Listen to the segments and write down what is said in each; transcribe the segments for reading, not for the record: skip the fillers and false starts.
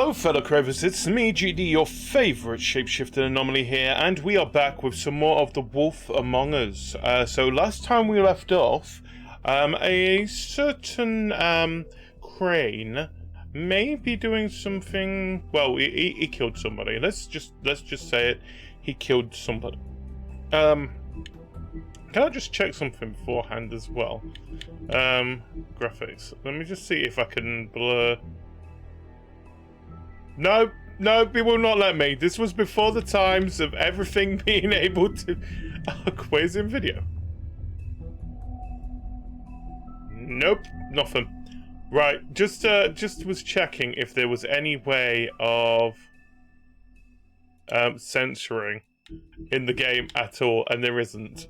Hello fellow Cravers, it's me GD, your favourite shapeshifter anomaly here, and we are back with some more of The Wolf Among Us. So last time we left off, a certain Crane may be doing something. Well, he killed somebody. Let's just say it. He killed somebody. Can I just check something beforehand as well? Graphics. Let me just see if I can blur. No, it will not let me. This was before the times of everything being able to quiz in video. Nope, nothing. Right, just was checking if there was any way of censoring in the game at all, and there isn't.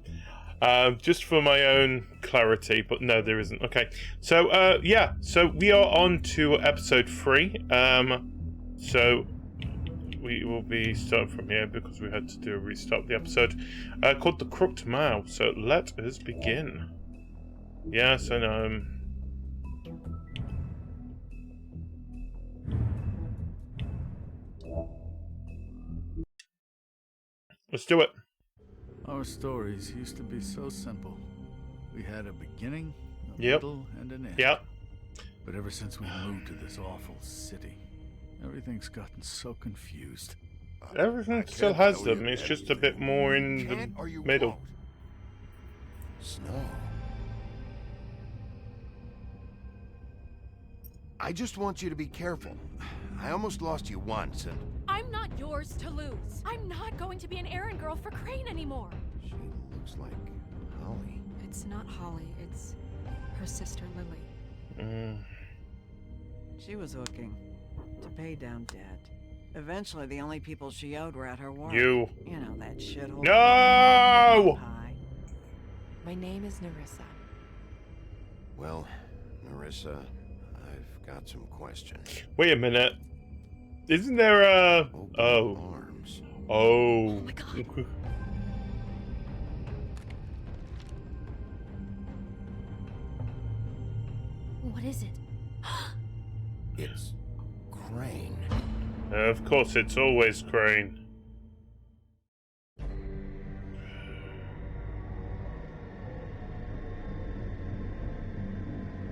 Just for my own clarity, but no, there isn't. Okay, so yeah, so we are on to episode 3. So we will be starting from here because we had to do a restart of the episode called The Crooked Mouth. So let us begin. Yes, I know. Let's do it. Our stories used to be so simple. We had a beginning, a Yep. middle, and an end. Yep. But ever since we moved to this awful city, everything's gotten so confused. Everything still has them. It's just a bit more in the middle. Snow. I just want you to be careful. I almost lost you once, and I'm not yours to lose. I'm not going to be an errand girl for Crane anymore. she looks like Holly. It's not Holly, it's her sister Lily. She was looking to pay down debt. Eventually, the only people she owed were at her work. You. You know, that shithole. No! Pie. My name is Nerissa. Well, Nerissa, I've got some questions. Wait a minute. Isn't there a... Open arms. Oh. Oh my god. What is it? It's Crane. Of course, it's always Crane.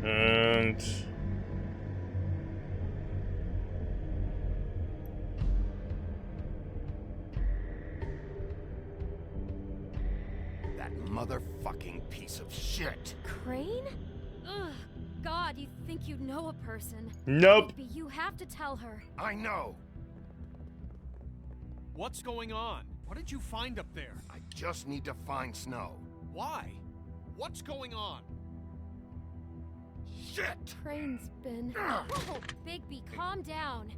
And... That motherfucking piece of shit. Crane? Ugh. God, you think you know a person. Nope. Maybe you have to tell her. I know. What's going on? What did you find up there? I just need to find Snow. Why? What's going on? Shit! Crane's been... Ugh. Whoa, Bigby, calm down.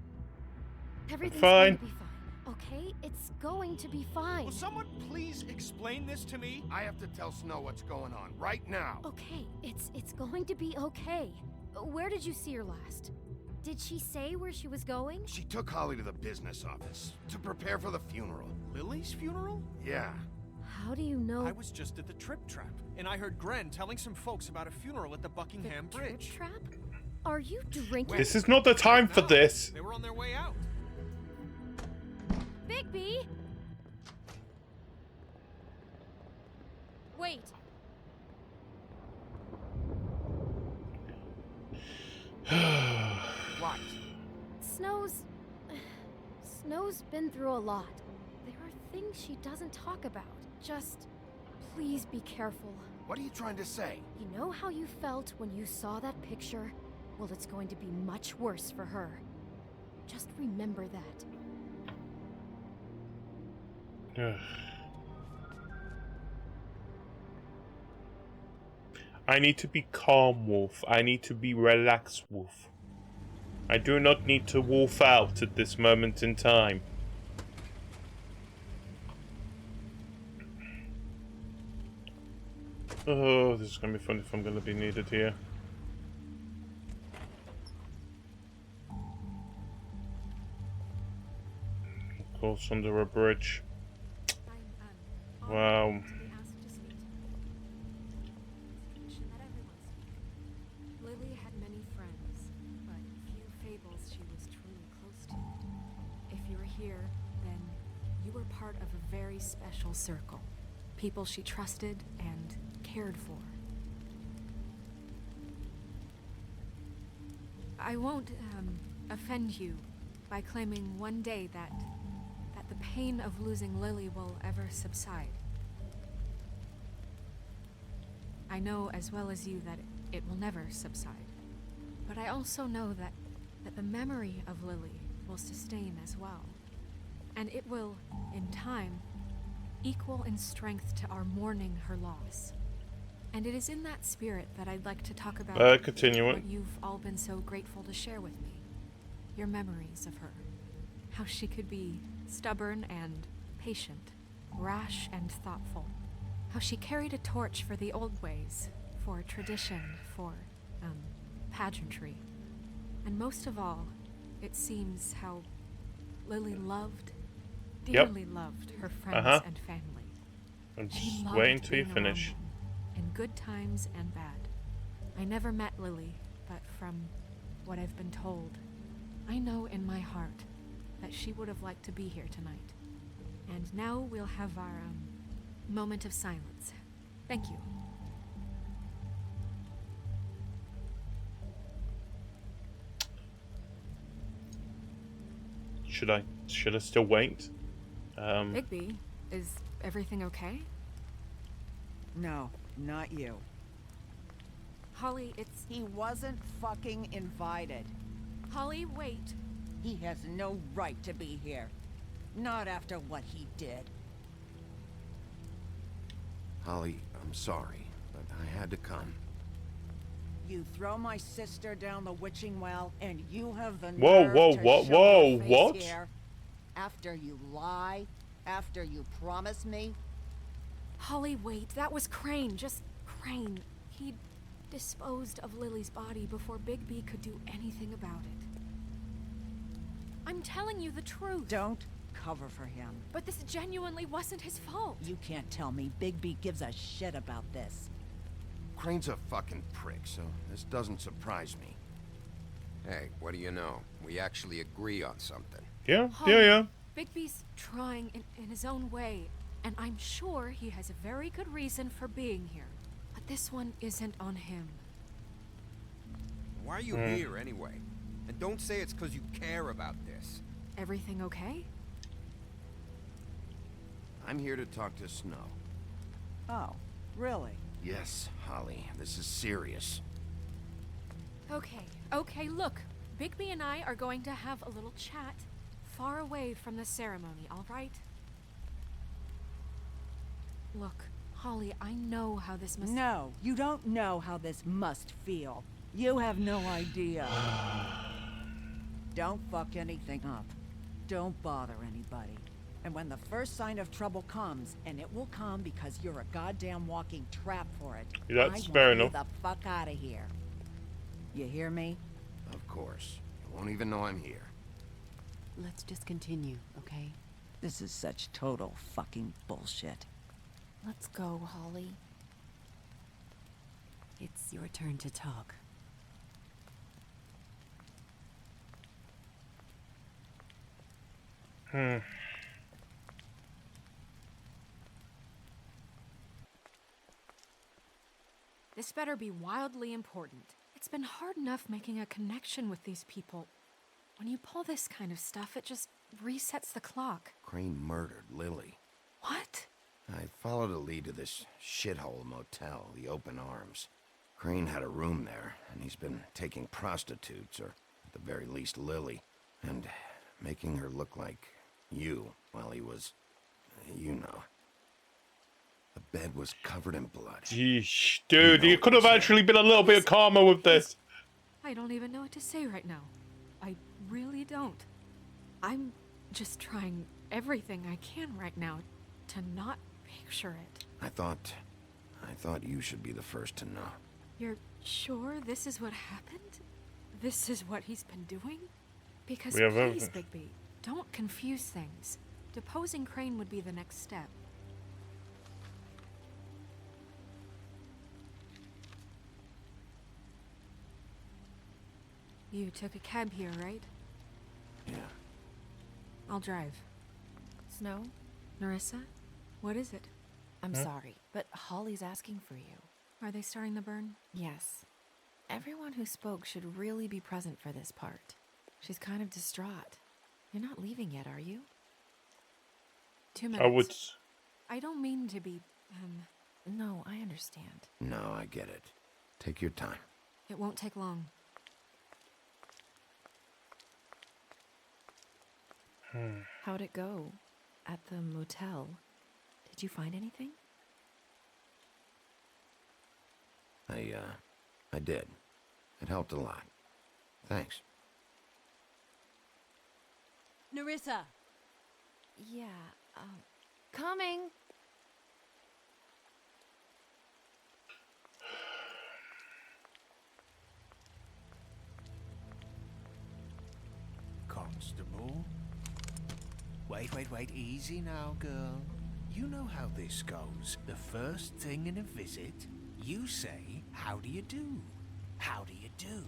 Everything's Fine. going to be fine, okay? It's going to be fine. Will someone please explain this to me? I have to tell Snow what's going on right now. Okay, it's going to be okay. Where did you see her last? Did she say where she was going? She took Holly to the business office to prepare for the funeral. Lily's funeral? Yeah. How do you know? I was just at the Trip Trap, and I heard Gren telling some folks about a funeral at the Buckingham the Bridge. Trip trap? Are you drinking? This is not the time for No, this. They were on their way out. Bigby! Wait. What? Snow's been through a lot. There are things she doesn't talk about. Just, please be careful. What are you trying to say? You know how you felt when you saw that picture? Well, it's going to be much worse for her. Just remember that. I need to be calm, Wolf. I need to be relaxed, Wolf. I do not need to wolf out at this moment in time. Oh, this is going to be fun if I'm going to be needed here. Of course, under a bridge. Wow. Lily had many friends, but few fables she was truly close to. very special circle. People she trusted and cared for. I won't offend you by claiming one day that the pain of losing Lily will ever subside. I know as well as you that it will never subside. But I also know that the memory of Lily will sustain as well. And it will, in time, equal in strength to our mourning her loss. And it is in that spirit that I'd like to talk about continuing. what you've all been so grateful to share with me. Your memories of her. How she could be stubborn and patient, rash and thoughtful. How she carried a torch for the old ways, for tradition, for, pageantry. And most of all, it seems how Lily loved, dearly loved her friends and family. I'm She just loved waiting till you being finish. around them, in good times and bad. I never met Lily, but from what I've been told, I know in my heart that she would have liked to be here tonight. And now we'll have our, moment of silence. Thank you. Should I still wait? Bigby, is everything okay? No, not you. Holly, it's... He wasn't fucking invited. Holly, wait. He has no right to be here. Not after what he did. Holly, I'm sorry, but I had to come. You throw my sister down the witching well, and you have the Whoa, nerve whoa, to what, show whoa, your face what? here? After you lie? After you promise me? Holly, wait. That was Crane. Just Crane. He disposed of Lily's body before Bigby could do anything about it. I'm telling you the truth. Don't cover for him. But this genuinely wasn't his fault. You can't tell me Bigby gives a shit about this. Crane's a fucking prick, so this doesn't surprise me. Hey, what do you know? We actually agree on something. Yeah, Holly, yeah. Bigby's trying in his own way, and I'm sure he has a very good reason for being here. But this one isn't on him. Why are you here anyway? And don't say it's because you care about this. Everything okay? I'm here to talk to Snow. Oh, really? Yes, Holly, this is serious. Okay, look. Bigby and I are going to have a little chat far away from the ceremony, all right? Look, Holly, I know how this must... No, you don't know how this must feel. You have no idea. Don't fuck anything up. Don't bother anybody. And when the first sign of trouble comes, and it will come because you're a goddamn walking trap for it, That's I fair want you enough. the fuck out of here. You hear me? Of course. You won't even know I'm here. Let's just continue, okay? This is such total fucking bullshit. Let's go, Holly. It's your turn to talk. This better be wildly important. It's been hard enough making a connection with these people. When you pull this kind of stuff, it just resets the clock. Crane murdered Lily. What? I followed a lead to this shithole motel, the Open Arms. Crane had a room there, and he's been taking prostitutes, or at the very least Lily, and making her look like you while he was, you know. The bed was covered in blood. Yeesh, dude, You know you could have what I'm actually been a little bit calmer with this. I don't even know what to say right now. I really don't. I'm just trying everything I can right now to not picture it. I thought you should be the first to know. You're sure this is what happened? This is what he's been doing? Because We have please, everything. Bigby, don't confuse things. Deposing Crane would be the next step. You took a cab here, right? Yeah. I'll drive. Snow? Narissa? What is it? I'm sorry, but Holly's asking for you. Are they starting the burn? Yes. Everyone who spoke should really be present for this part. She's kind of distraught. You're not leaving yet, are you? 2 minutes. I would. I don't mean to be, No, I understand. No, I get it. Take your time. It won't take long. How'd it go? At the motel? Did you find anything? I did. It helped a lot. Thanks. Nerissa! Yeah, coming! Constable? Wait, easy now, girl. You know how this goes. The first thing in a visit, you say, how do you do? How do you do?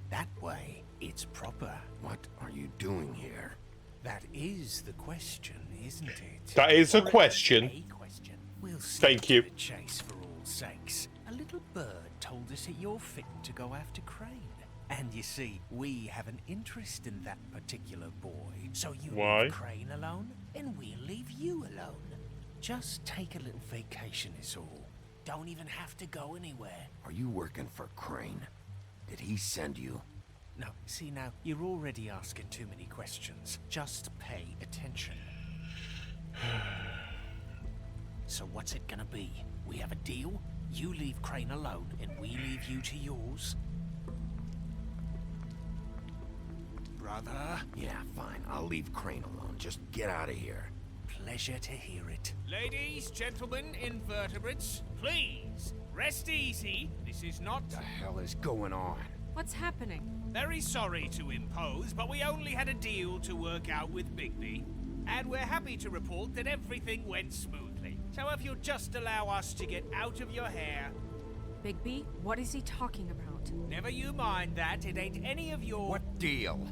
That way, it's proper. What are you doing here? That is the question, isn't it? That is a Or question. A question. We'll see. Thank you. The chase for all sakes. A little bird told us that you're fitting to go after Crane. And you see, we have an interest in that particular boy. So you Why? leave Crane alone, and we'll leave you alone. Just take a little vacation is all. Don't even have to go anywhere. Are you working for Crane? Did he send you? No, see now, you're already asking too many questions. Just pay attention. So what's it gonna be? We have a deal? You leave Crane alone, and we leave you to yours? Brother? Yeah, fine. I'll leave Crane alone. Just get out of here. Pleasure to hear it. Ladies, gentlemen, invertebrates, please, rest easy. This is not... What the hell is going on? What's happening? Very sorry to impose, but we only had a deal to work out with Bigby. And we're happy to report that everything went smoothly. So if you'll just allow us to get out of your hair... Bigby, what is he talking about? Never you mind that, it ain't any of your... What deal?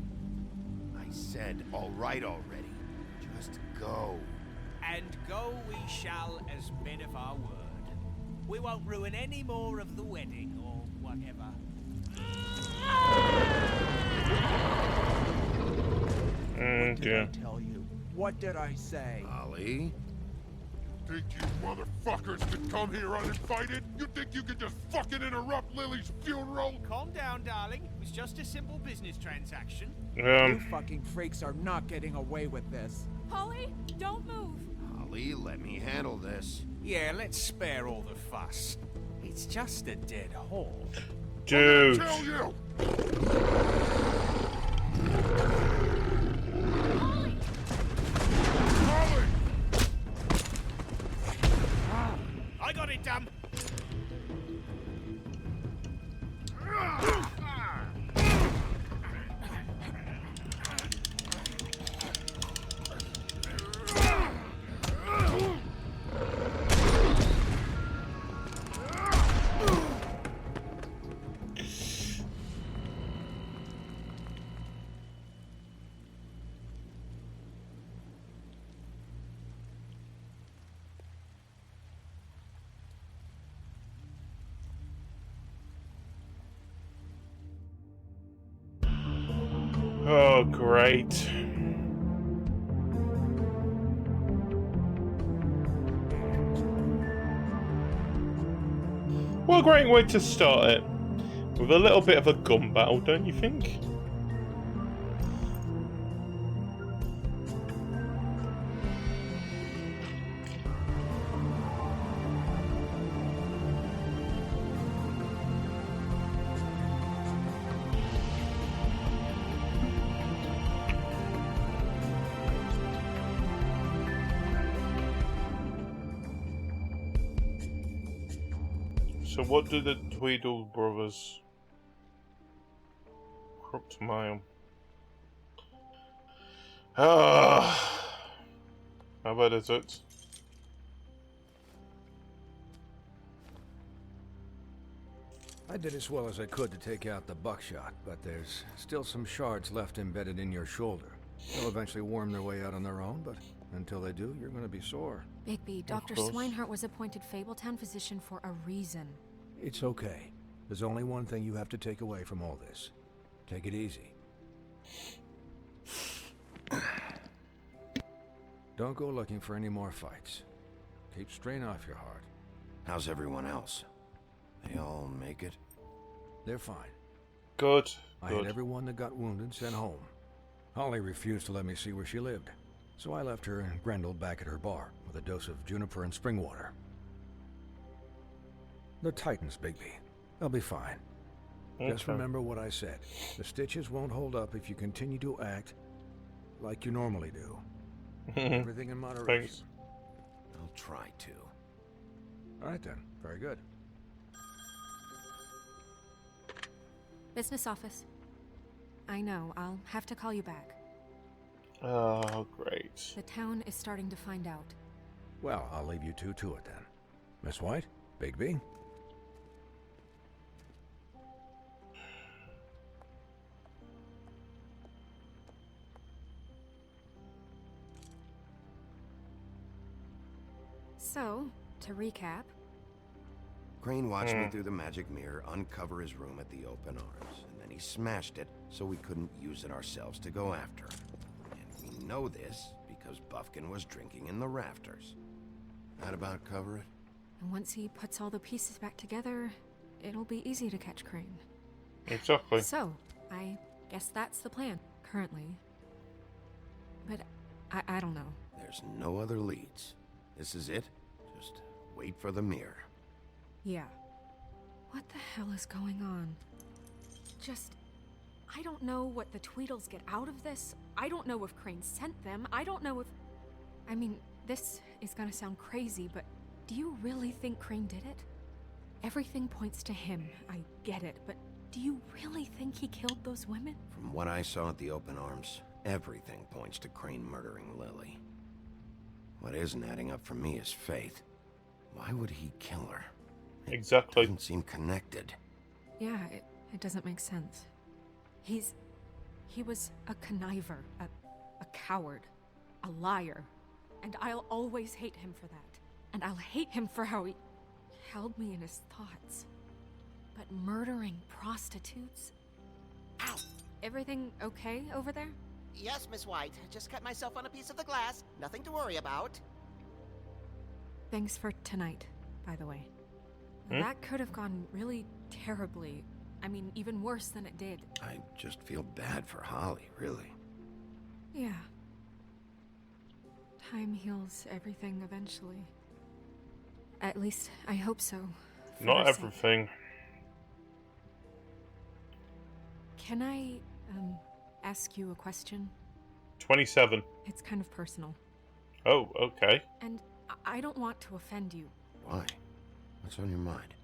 I said all right already. Just go. And go we shall as men of our word. We won't ruin any more of the wedding or whatever. What did I tell you? What did I say? Ollie? Think you motherfuckers could come here uninvited? You think you could just fucking interrupt Lily's funeral? Calm down, darling. It was just a simple business transaction. You fucking freaks are not getting away with this. Holly, don't move. Ollie, let me handle this. Yeah, let's spare all the fuss. It's just a dead hole. Dude. Tell you! Ollie! I got it, damn. Oh, great. What a great way to start it. With a little bit of a gun battle, don't you think? So what do the Tweedle brothers... Crooked mile. Ah, how bad is it? I did as well as I could to take out the buckshot, but there's still some shards left embedded in your shoulder. They'll eventually worm their way out on their own, but until they do, you're going to be sore. Bigby, Dr. course. Swinehart was appointed Fabletown physician for a reason. It's okay. There's only one thing you have to take away from all this. Take it easy. Don't go looking for any more fights. Keep strain off your heart. How's everyone else? They all make it? They're fine. Good. I had Good. everyone that got wounded sent home. Holly refused to let me see where she lived, so I left her and Grendel back at her bar with a dose of juniper and spring water. They're Titans, Bigby. They'll be fine. Just Okay. remember what I said. The stitches won't hold up if you continue to act like you normally do. Everything in moderation. Thanks. I'll try to. All right then. Very good. Business office. I know, I'll have to call you back. Oh, great. The town is starting to find out. Well, I'll leave you two to it then. Miss White, Bigby. So, to recap, Crane watched me through the magic mirror uncover his room at the open arms, and then he smashed it so we couldn't use it ourselves to go after him. And we know this because Buffkin was drinking in the rafters. That about cover it? and once he puts all the pieces back together, it'll be easy to catch Crane. Exactly. So, I guess that's the plan, currently. But I don't know. There's no other leads. This is it. Just wait for the mirror. Yeah. What the hell is going on? I don't know what the Tweedles get out of this. I don't know if Crane sent them. I don't know if... I mean, this is gonna sound crazy, but do you really think Crane did it? Everything points to him. I get it, but do you really think he killed those women? From what I saw at the open arms, everything points to Crane murdering Lily. What isn't adding up for me is Faith. Why would he kill her? Exactly. Doesn't seem connected. Yeah, it doesn't make sense. He was a conniver, a coward, a liar, and I'll always hate him for that. And I'll hate him for how he held me in his thoughts. But murdering prostitutes? Ow! Everything okay over there? Yes, Miss White. Just cut myself on a piece of the glass. Nothing to worry about. Thanks for tonight, by the way. That could have gone really terribly. I mean, even worse than it did. I just feel bad for Holly, really. Yeah. Time heals everything eventually. At least, I hope so. for Not her sake. everything. Can I, ask you a question? 27. It's kind of personal. Oh, okay. And I don't want to offend you. Why? What's on your mind?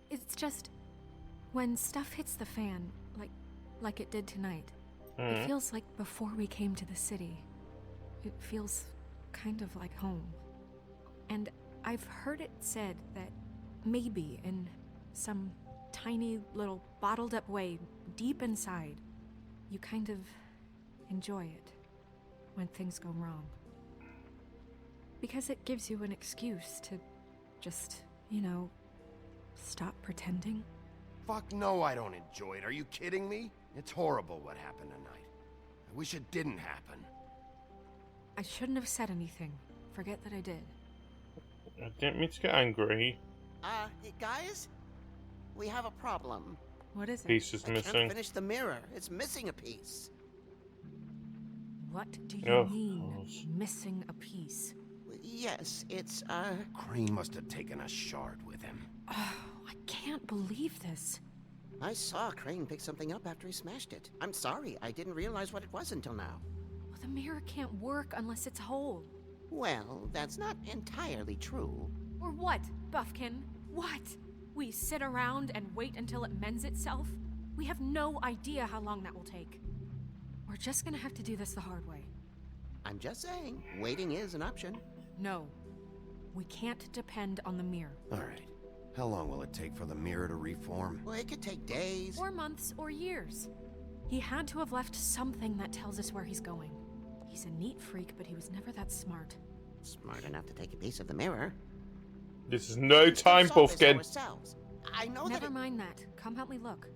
It's just... when stuff hits the fan, like it did tonight, it feels like before we came to the city. It feels kind of like home. And I've heard it said that maybe in some tiny little bottled up way deep inside, you kind of enjoy it when things go wrong. Because it gives you an excuse to just, stop pretending. Fuck no, I don't enjoy it. Are you kidding me? It's horrible what happened tonight. I wish it didn't happen. I shouldn't have said anything. Forget that I did. I didn't mean to get angry. Guys? We have a problem. What is it? Piece is I missing. can't finish the mirror. It's missing a piece. What do you Oh, mean, gosh. missing a piece? Yes, it's, Crane must have taken a shard with him. Oh, I can't believe this. I saw Crane pick something up after he smashed it. I'm sorry, I didn't realize what it was until now. Well, the mirror can't work unless it's whole. Well, that's not entirely true. Or what, Buffkin? What? We sit around and wait until it mends itself? We have no idea how long that will take. We're just gonna have to do this the hard way. I'm just saying, waiting is an option. No. We can't depend on the mirror. All right. How long will it take for the mirror to reform? Well, it could take days. Or months or years. He had to have left something that tells us where he's going. He's a neat freak, but he was never that smart. Smart enough to take a piece of the mirror. This is no time, Puffkin. I know that. Never mind that. Come help me look.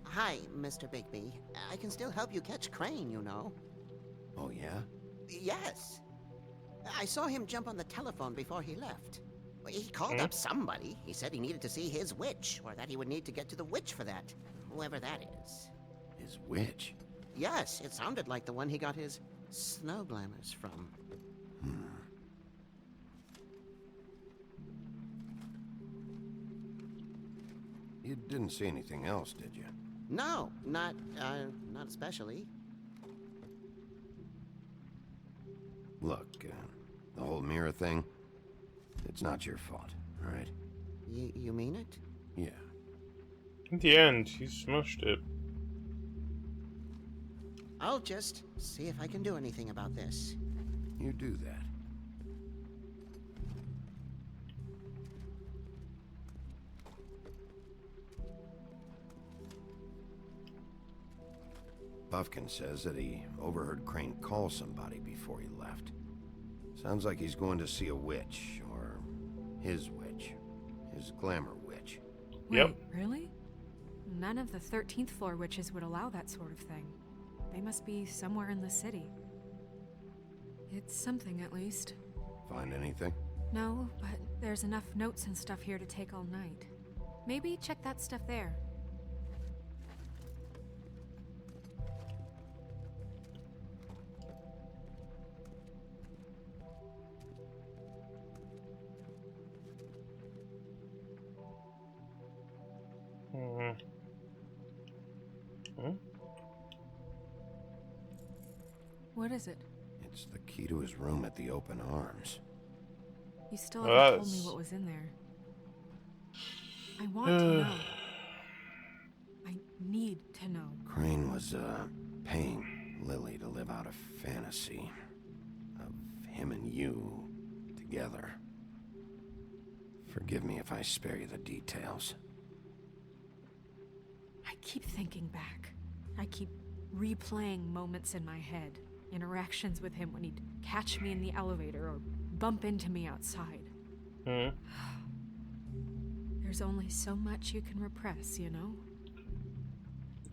Hi, Mr. Bigby. I can still help you catch Crane, you know. Oh, yeah? Yes. I saw him jump on the telephone before he left. He called up somebody. He said he needed to see his witch, or that he would need to get to the witch for that. Whoever that is. His witch? Yes, it sounded like the one he got his snow glamours from. You didn't see anything else, did you? No, not especially. Look, the whole mirror thing, it's not your fault, all right? You mean it? Yeah. In the end, he smashed it. I'll just see if I can do anything about this. You do that. Buffkin says that he overheard Crane call somebody before he left. Sounds like he's going to see a witch, or his witch. His glamour witch. Yep. Wait, really? None of the 13th floor witches would allow that sort of thing. They must be somewhere in the city. It's something, at least. Find anything? No, but there's enough notes and stuff here to take all night. Maybe check that stuff there. What is it? It's the key to his room at the Open Arms. You still haven't told me what was in there. I want to know. I need to know. Crane was, paying Lily to live out a fantasy of him and you together. Forgive me if I spare you the details. I keep thinking back. I keep replaying moments in my head. Interactions with him when he'd catch me in the elevator or bump into me outside. There's only so much you can repress, you know?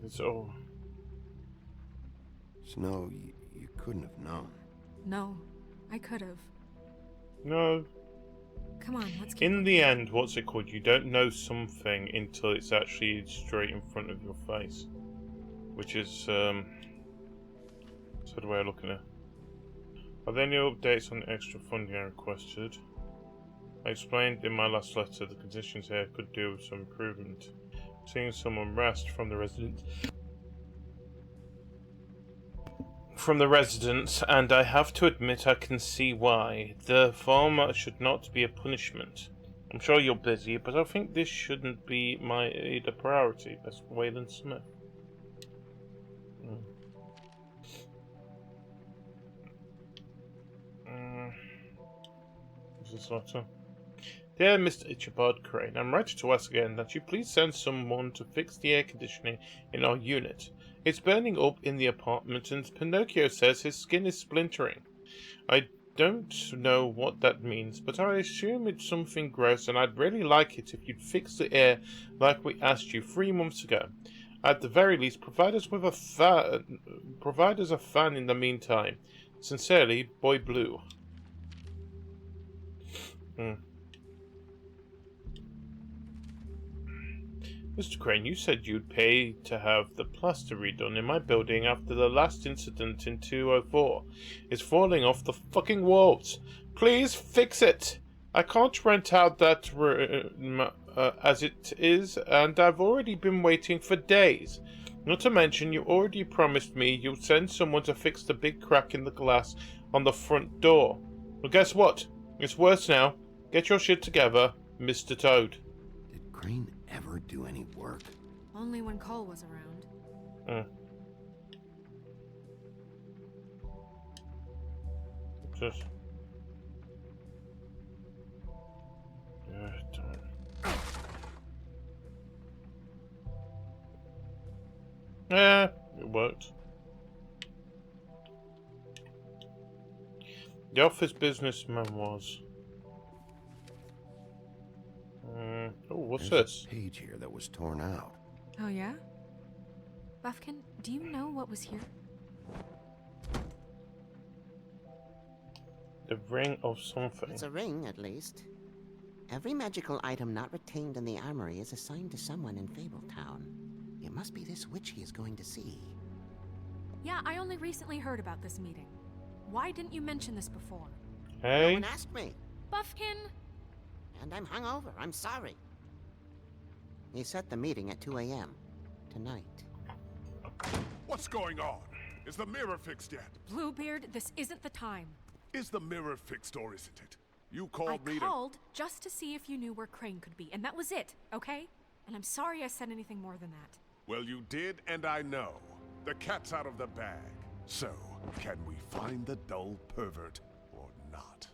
So... Snow, you couldn't have known. No, I could have. No. Come on, let's keep In the end, what's it called? You don't know something until it's actually straight in front of your face. Which is, sort of way of looking at it. Are there any updates on the extra funding I requested? I explained in my last letter the conditions here could do with some improvement. Seeing some unrest from the residents, and I have to admit I can see why. The farm should not be a punishment. I'm sure you're busy, but I think this shouldn't be the priority. That's Wayland Smith. What's this letter? Dear Mr. Ichabod Crane, I'm writing to ask again that you please send someone to fix the air conditioning in our unit. It's burning up in the apartment and Pinocchio says his skin is splintering. I don't know what that means, but I assume it's something gross and I'd really like it if you'd fix the air like we asked you 3 months ago. At the very least, provide us a fan in the meantime. Sincerely, Boy Blue. Mr. Crane, you said you'd pay to have the plaster redone in my building after the last incident in 204. It's falling off the fucking walls. Please fix it. I can't rent out that room as it is, and I've already been waiting for days. Not to mention, you already promised me you'll send someone to fix the big crack in the glass on the front door. Well, guess what? It's worse now. Get your shit together, Mr. Toad. Did Crane ever do any work? Only when Cole was around. this? Yeah, don't. Yeah, it worked. The office business memoirs. Oh, what's There's this? a page here that was torn out. Oh, yeah? Buffkin, do you know what was here? The ring of something. It's a ring, at least. Every magical item not retained in the armory is assigned to someone in Fabletown. It must be this witch he is going to see. Yeah, I only recently heard about this meeting. Why didn't you mention this before? No Hey? one asked me. Buffkin! And I'm hungover. I'm sorry. He set the meeting at 2 a.m. tonight. What's going on? Is the mirror fixed yet? Bluebeard, this isn't the time. Is the mirror fixed or isn't it? You I called me to... called just to see if you knew where Crane could be, and that was it, okay? And I'm sorry I said anything more than that. Well, you did, and I know. The cat's out of the bag. So, can we find the dull pervert or not?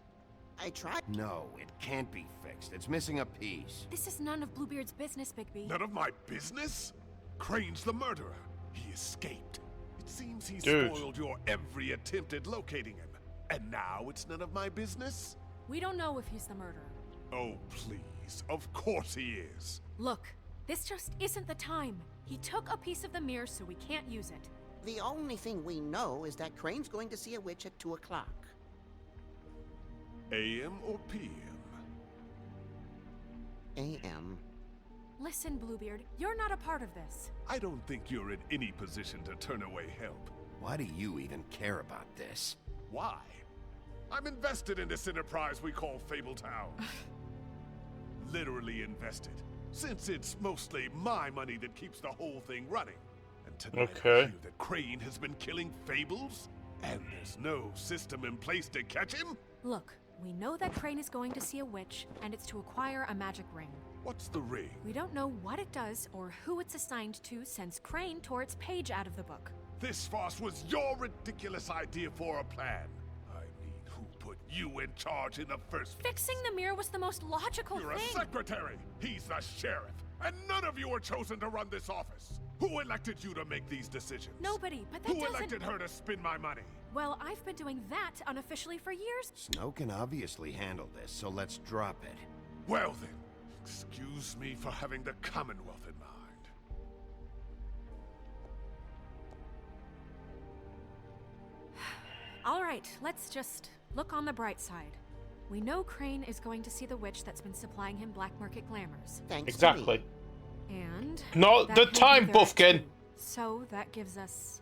I tried. No, it can't be fixed. It's missing a piece. This is none of Bluebeard's business, Bigby. None of my business? Crane's the murderer. He escaped. It seems he Dude. spoiled your every attempt at locating him. And now it's none of my business? We don't know if he's the murderer. Oh, please. Of course he is. Look, this just isn't the time. He took a piece of the mirror, so we can't use it. The only thing we know is that Crane's going to see a witch at 2 o'clock. AM or PM? A.M. Listen, Bluebeard, you're not a part of this. I don't think you're in any position to turn away help. Why do you even care about this? Why? I'm invested in this enterprise we call Fabletown. Literally invested. Since it's mostly my money that keeps the whole thing running. And tonight I Okay. hear that Crane has been killing Fables? And there's no system in place to catch him? Look, we know that Crane is going to see a witch, and it's to acquire a magic ring. What's the ring? We don't know what it does or who it's assigned to since Crane tore its page out of the book. This farce was your ridiculous idea for a plan. I mean, who put you in charge in the first place? Fixing the mirror was the most logical You're a thing. secretary. He's the sheriff. And none of you were chosen to run this office. Who elected you to make these decisions? Nobody, but that Who doesn't... elected her to spend my money? Well, I've been doing that unofficially for years. Snow can obviously handle this, so let's drop it. Well then, excuse me for having the Commonwealth in mind. All right, let's just look on the bright side. We know Crane is going to see the witch that's been supplying him black market glamours. Thanks Exactly. And... Not that the he'll be time, there at Buffkin. 2. So that gives us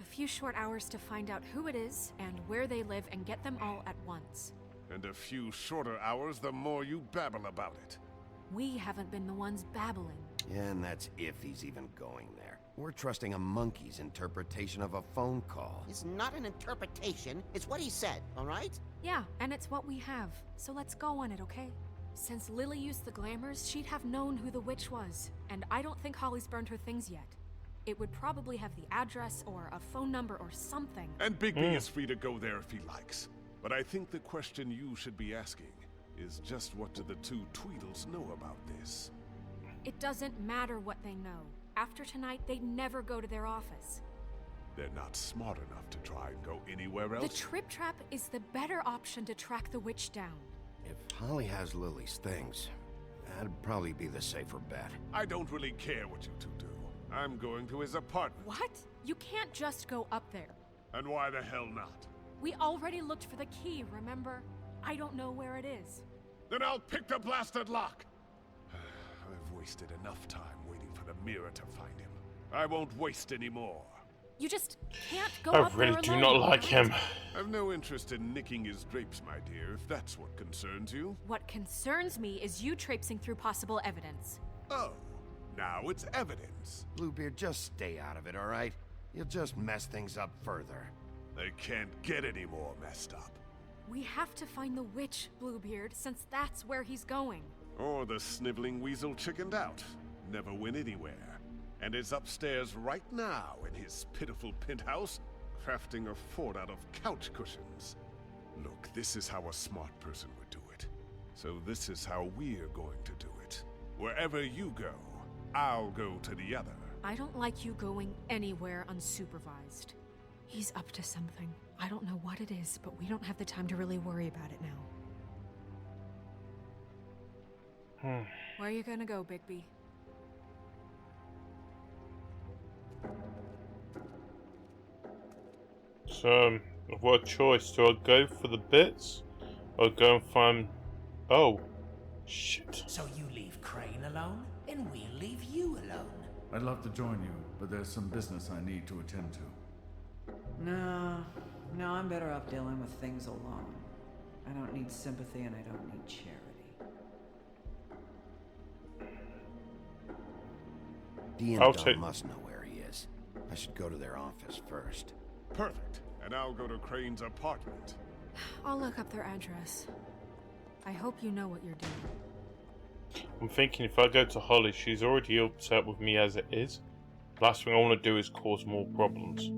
a few short hours to find out who it is and where they live and get them all at once. And a few shorter hours, the more you babble about it. We haven't been the ones babbling. Yeah, and that's if he's even going there. We're trusting a monkey's interpretation of a phone call. It's not an interpretation. It's what he said, all right? Yeah, and it's what we have. So let's go on it, okay? Since Lily used the glamours, she'd have known who the witch was. And I don't think Holly's burned her things yet. It would probably have the address or a phone number or something. And Bigby is free to go there if he likes. But I think the question you should be asking is just what do the two Tweedles know about this? It doesn't matter what they know. After tonight, they'd never go to their office. They're not smart enough to try and go anywhere else. The Trip Trap is the better option to track the witch down. If Holly has Lily's things, that'd probably be the safer bet. I don't really care what you two do. I'm going to his apartment. What? You can't just go up there. And why the hell not? We already looked for the key, remember? I don't know where it is. Then I'll pick the blasted lock! I've wasted enough time waiting for the mirror to find him. I won't waste any more. You just can't go I up there really do alone, not like right? him. I've no interest in nicking his drapes, my dear, if that's what concerns you. What concerns me is you traipsing through possible evidence. Oh, now it's evidence. Bluebeard, just stay out of it, all right? You'll just mess things up further. They can't get any more messed up. We have to find the witch, Bluebeard, since that's where he's going. Or the sniveling weasel chickened out. Never went anywhere. And is upstairs right now in his pitiful penthouse, crafting a fort out of couch cushions. Look, this is how a smart person would do it. So this is how we're going to do it. Wherever you go, I'll go to the other. I don't like you going anywhere unsupervised. He's up to something. I don't know what it is, but we don't have the time to really worry about it now. Where are you gonna go, Bigby? So, I've got a choice. Do I go for the bits? Or go and find... Oh. Shit. So you leave Crane alone, and we'll leave you alone. I'd love to join you, but there's some business I need to attend to. No, I'm better off dealing with things alone. I don't need sympathy and I don't need charity. Dee I'll and Dom take- must know where he is. I should go to their office first. Perfect. And I'll go to Crane's apartment. I'll look up their address. I hope you know what you're doing. I'm thinking if I go to Holly, she's already upset with me as it is. Last thing I want to do is cause more problems.